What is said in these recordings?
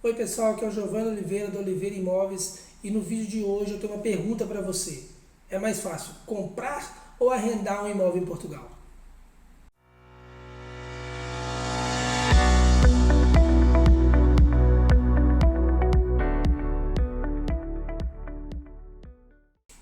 Oi pessoal, aqui é o Giovanni Oliveira do Oliveira Imóveis e no vídeo de hoje eu tenho uma pergunta para você. É mais fácil comprar ou arrendar um imóvel em Portugal?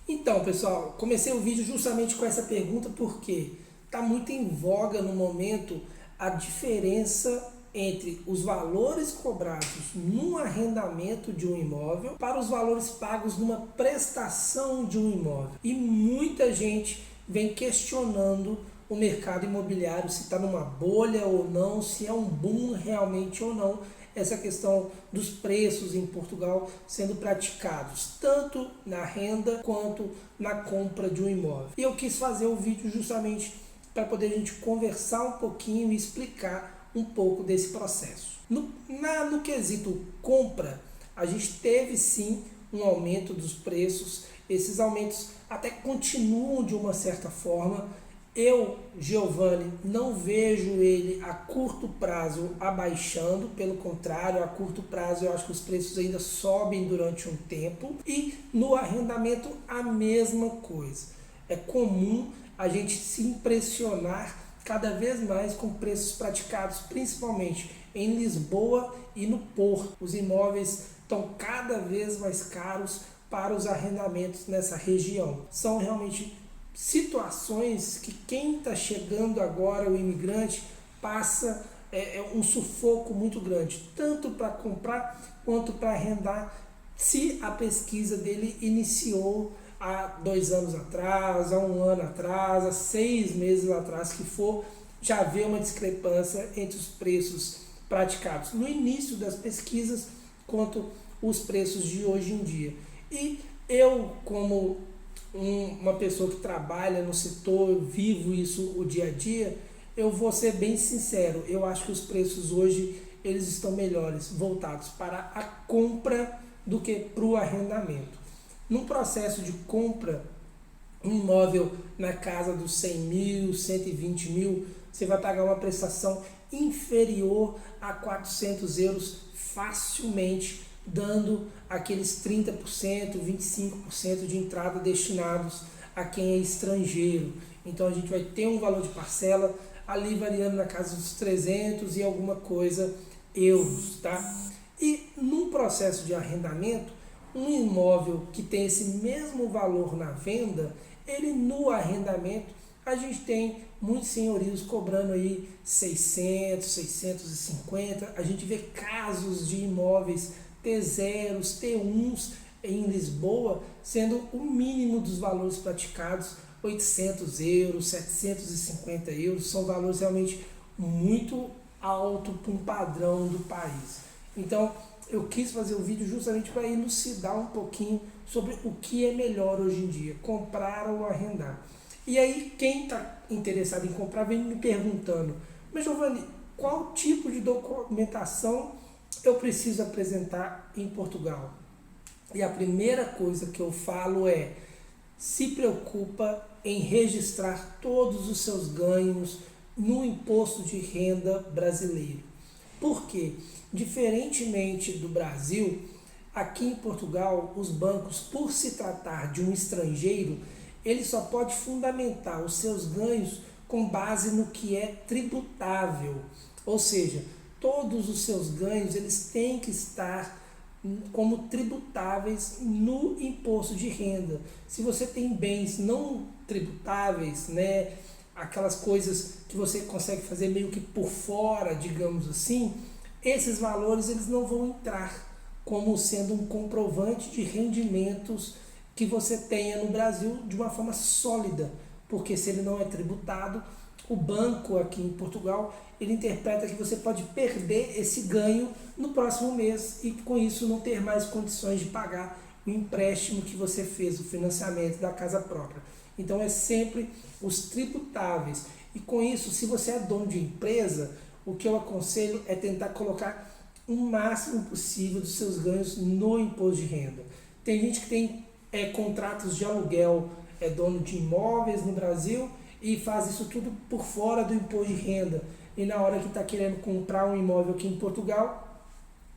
Então pessoal, comecei o vídeo justamente com essa pergunta porque está muito em voga no momento a diferença entre os valores cobrados num arrendamento de um imóvel para os valores pagos numa prestação de um imóvel. E muita gente vem questionando o mercado imobiliário, se está numa bolha ou não, se é um boom realmente ou não, essa questão dos preços em Portugal sendo praticados tanto na renda quanto na compra de um imóvel. E eu quis fazer o vídeo justamente para poder a gente conversar um pouquinho e explicar um pouco desse processo. No quesito compra, a gente teve sim um aumento dos preços, esses aumentos até continuam de uma certa forma. Eu, Giovanni, não vejo ele a curto prazo abaixando, pelo contrário, a curto prazo eu acho que os preços ainda sobem durante um tempo. E no arrendamento a mesma coisa. É comum a gente se impressionar cada vez mais com preços praticados, principalmente em Lisboa e no Porto. Os imóveis estão cada vez mais caros para os arrendamentos nessa região. São realmente situações que quem está chegando agora, o imigrante, passa um sufoco muito grande, tanto para comprar quanto para arrendar, se a pesquisa dele iniciou há 2 anos atrás, há 1 ano atrás, há 6 meses atrás que for, já vê uma discrepância entre os preços praticados no início das pesquisas quanto os preços de hoje em dia. E eu, como uma pessoa que trabalha no setor, vivo isso o dia a dia, eu vou ser bem sincero, eu acho que os preços hoje eles estão melhores, voltados para a compra do que para o arrendamento. Num processo de compra, um imóvel na casa dos 100 mil, 120 mil, você vai pagar uma prestação inferior a 400 euros facilmente, dando aqueles 30%, 25% de entrada destinados a quem é estrangeiro. Então a gente vai ter um valor de parcela ali variando na casa dos 300 e alguma coisa euros, tá? E num processo de arrendamento, um imóvel que tem esse mesmo valor na venda, ele no arrendamento, a gente tem muitos senhorios cobrando aí 600, 650, a gente vê casos de imóveis T0s, T1s em Lisboa, sendo o mínimo dos valores praticados, 800 euros, 750 euros, são valores realmente muito altos para um padrão do país. Então, eu quis fazer o vídeo justamente para elucidar um pouquinho sobre o que é melhor hoje em dia, comprar ou arrendar. E aí, quem está interessado em comprar vem me perguntando, mas Giovanni, qual tipo de documentação eu preciso apresentar em Portugal? E a primeira coisa que eu falo é, se preocupa em registrar todos os seus ganhos no imposto de renda brasileiro. Por quê? Diferentemente do Brasil, aqui em Portugal, os bancos, por se tratar de um estrangeiro, ele só pode fundamentar os seus ganhos com base no que é tributável, ou seja, todos os seus ganhos eles têm que estar como tributáveis no imposto de renda. Se você tem bens não tributáveis, né, aquelas coisas que você consegue fazer meio que por fora, digamos assim, esses valores eles não vão entrar como sendo um comprovante de rendimentos que você tenha no Brasil de uma forma sólida, porque se ele não é tributado, o banco aqui em Portugal, ele interpreta que você pode perder esse ganho no próximo mês e com isso não ter mais condições de pagar o empréstimo que você fez, o financiamento da casa própria. Então é sempre os tributáveis. E com isso, se você é dono de empresa, o que eu aconselho é tentar colocar o máximo possível dos seus ganhos no imposto de renda. Tem gente que tem contratos de aluguel, é dono de imóveis no Brasil e faz isso tudo por fora do imposto de renda. E na hora que está querendo comprar um imóvel aqui em Portugal,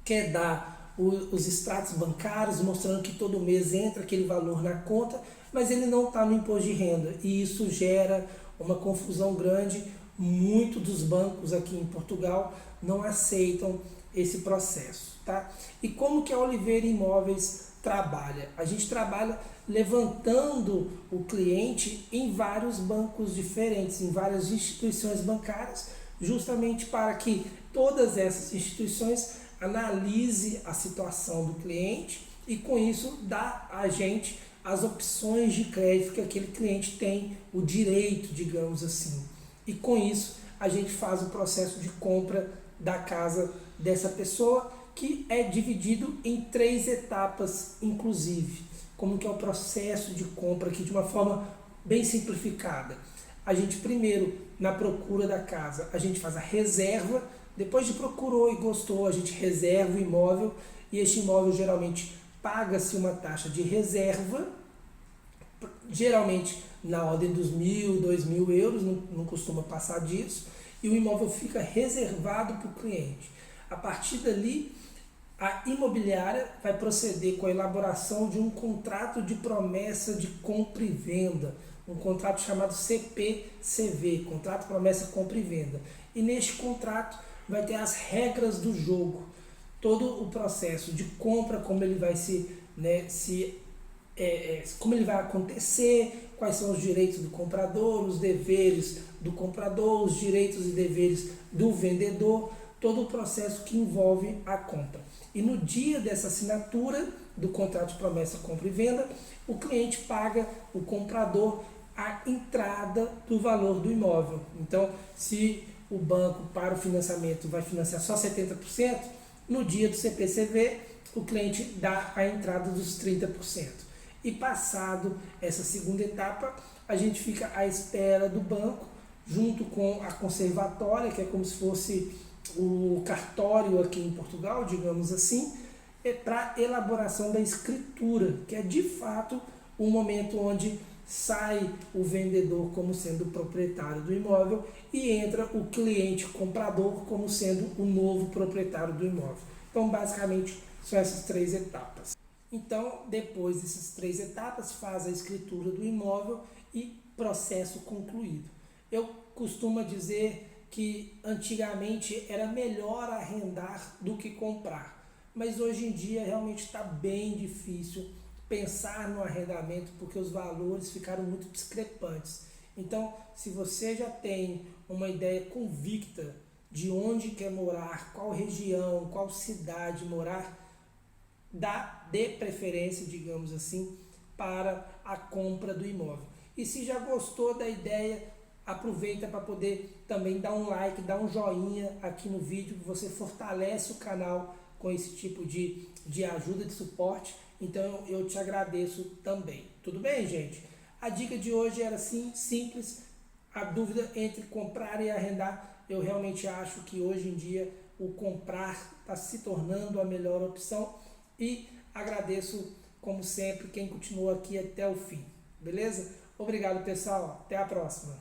quer dar os extratos bancários, mostrando que todo mês entra aquele valor na conta, mas ele não está no imposto de renda. E isso gera uma confusão grande. Muitos dos bancos aqui em Portugal não aceitam esse processo, tá? E como que a Oliveira Imóveis trabalha? A gente trabalha levantando o cliente em vários bancos diferentes, em várias instituições bancárias, justamente para que todas essas instituições analise a situação do cliente e com isso dá a gente as opções de crédito que aquele cliente tem o direito, digamos assim. E com isso a gente faz o processo de compra da casa dessa pessoa, que é dividido em 3 etapas, inclusive. Como que é o processo de compra aqui de uma forma bem simplificada. A gente primeiro, na procura da casa, a gente faz a reserva. Depois de procurou e gostou, a gente reserva o imóvel, e este imóvel geralmente paga-se uma taxa de reserva, geralmente na ordem dos 1.000, 2.000 euros, não costuma passar disso, e o imóvel fica reservado para o cliente. A partir dali, a imobiliária vai proceder com a elaboração de um contrato de promessa de compra e venda, um contrato chamado CPCV, Contrato Promessa Compra e Venda. E neste contrato vai ter as regras do jogo, todo o processo de compra, como ele vai como ele vai acontecer, quais são os direitos do comprador, os deveres do comprador, os direitos e deveres do vendedor, todo o processo que envolve a compra. E no dia dessa assinatura do contrato de promessa, compra e venda, o cliente paga o comprador a entrada do valor do imóvel. Então, se o banco para o financiamento vai financiar só 70%, no dia do CPCV o cliente dá a entrada dos 30%. E passado essa segunda etapa, a gente fica à espera do banco, junto com a conservatória, que é como se fosse o cartório aqui em Portugal, digamos assim, para elaboração da escritura, que é de fato o momento onde sai o vendedor como sendo o proprietário do imóvel e entra o cliente comprador como sendo o novo proprietário do imóvel. Então, basicamente, são essas 3 etapas. Então, depois dessas 3 etapas, faz a escritura do imóvel e processo concluído. Eu costumo dizer que antigamente era melhor arrendar do que comprar, mas hoje em dia realmente está bem difícil pensar no arrendamento porque os valores ficaram muito discrepantes. Então, se você já tem uma ideia convicta de onde quer morar, qual região, qual cidade morar, dê preferência, digamos assim, para a compra do imóvel. E se já gostou da ideia, aproveita para poder também dar um like, dar um joinha aqui no vídeo, você fortalece o canal com esse tipo de ajuda, de suporte. Então eu te agradeço também. Tudo bem, gente? A dica de hoje era assim, simples. A dúvida entre comprar e arrendar, eu realmente acho que hoje em dia o comprar está se tornando a melhor opção. E agradeço, como sempre, quem continuou aqui até o fim. Beleza? Obrigado, pessoal. Até a próxima.